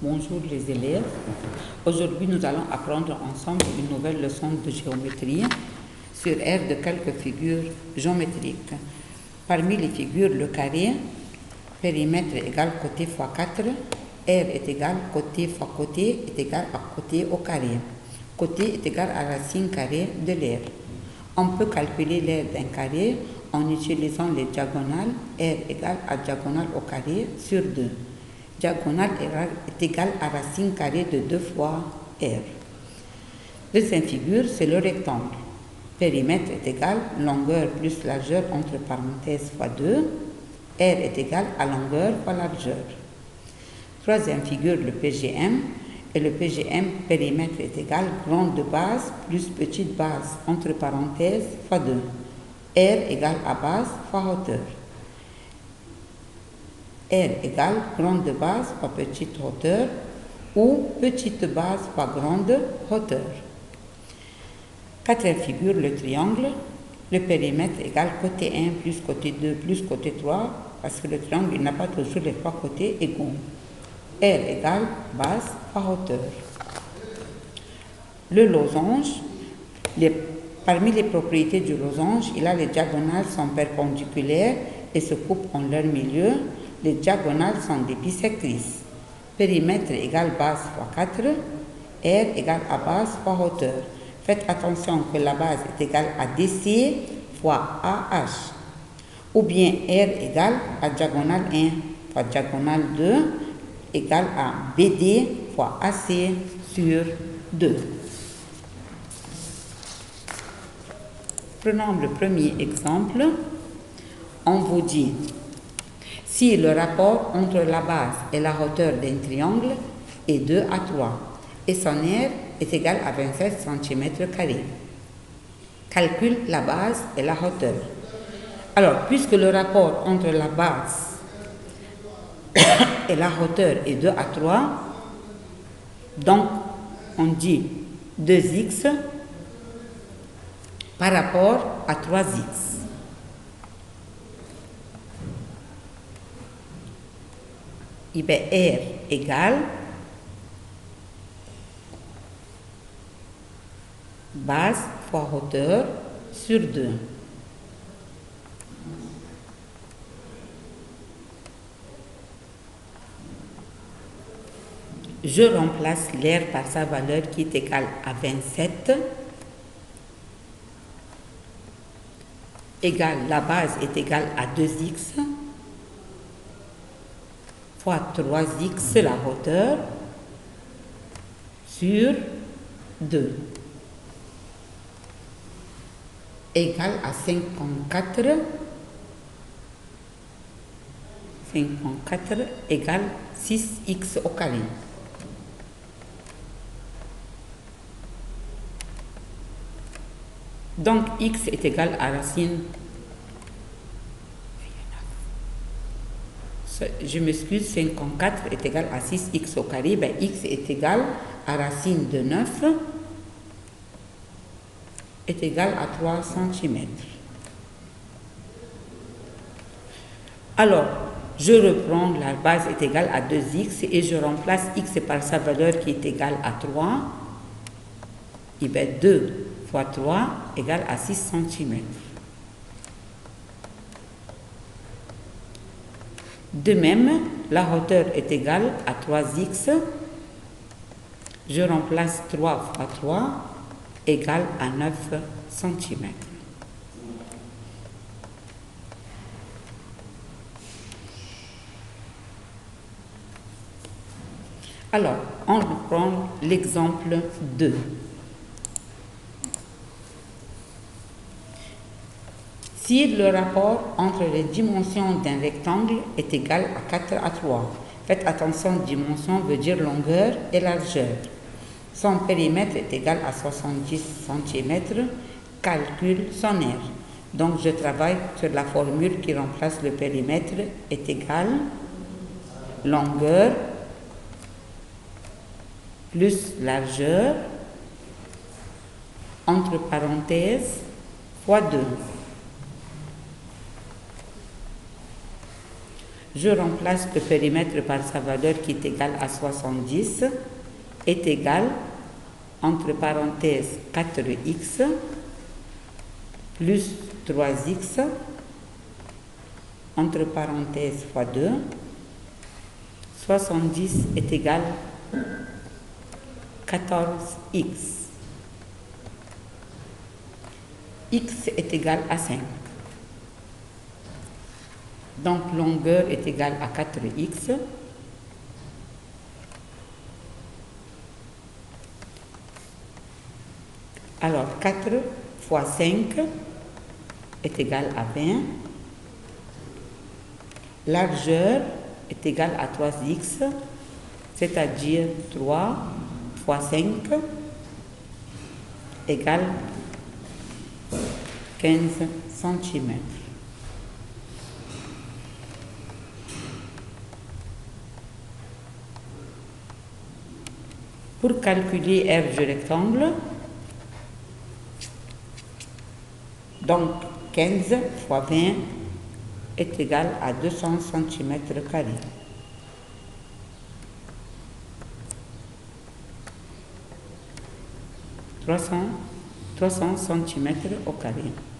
Bonjour les élèves. Aujourd'hui, nous allons apprendre ensemble une nouvelle leçon de géométrie sur R de quelques figures géométriques. Parmi les figures, le carré, périmètre égale côté fois 4, R est égal côté fois côté est égal à côté au carré. Côté est égal à racine carrée de l'aire. On peut calculer l'aire d'un carré en utilisant les diagonales. R égale à diagonale au carré sur 2. Diagonale est égale à racine carrée de 2 fois R. Deuxième figure, c'est le rectangle. Périmètre est égal longueur plus largeur entre parenthèses fois 2. R est égal à longueur fois largeur. Troisième figure, le PGM. Et le PGM, périmètre est égal grande base plus petite base entre parenthèses fois 2. R égale à base fois hauteur. R égale grande base fois petite hauteur ou petite base fois grande hauteur. Quatrième figure, le triangle. Le périmètre égale côté 1 plus côté 2 plus côté 3 parce que le triangle n'a pas toujours les trois côtés égaux. R égale base fois hauteur. Le losange. Parmi les propriétés du losange, les diagonales sont perpendiculaires et se coupent en leur milieu. Les diagonales sont des bisectrices. Périmètre égale base fois 4, R égale à base fois hauteur. Faites attention que la base est égale à DC fois AH. Ou bien R égale à diagonale 1 fois diagonale 2 égale à BD fois AC sur 2. Prenons le premier exemple. On vous dit, si le rapport entre la base et la hauteur d'un triangle est 2 à 3 et son aire est égal à 27 cm², calcule la base et la hauteur. Alors, puisque le rapport entre la base et la hauteur est 2 à 3, donc on dit 2x par rapport à 3x. Et bien, R égale base fois hauteur sur 2. Je remplace l'aire par sa valeur qui est égale à 27, égale la base est égale à 2x, fois 3x la hauteur sur 2 égale à 54 égale 6x au carré. Donc x est égal à racine, je m'excuse, 54 est égal à 6x au carré, ben x est égal à racine de 9 est égal à 3 cm. Alors, je reprends, la base est égale à 2x et je remplace x par sa valeur qui est égale à 3. Et bien 2 fois 3 égale à 6 cm. De même, la hauteur est égale à 3x. Je remplace 3 fois 3 égale à 9 cm. Alors, on reprend l'exemple 2. Si le rapport entre les dimensions d'un rectangle est égal à 4 à 3, faites attention, dimension veut dire longueur et largeur. Son périmètre est égal à 70 cm, calcule son aire. Donc je travaille sur la formule qui remplace le périmètre est égal longueur plus largeur entre parenthèses fois 2. Je remplace le périmètre par sa valeur qui est égale à 70 est égal, entre parenthèses, 4x plus 3x, entre parenthèses, fois 2. 70 est égal 14x. X est égal à 5. Donc longueur est égale à 4x. Alors 4 fois 5 est égal à 20. Largeur est égale à 3x, c'est-à-dire 3 fois 5 égale 15 cm. Pour calculer R du rectangle, donc 15 fois 20 est égal à 200 cm². 300 cm².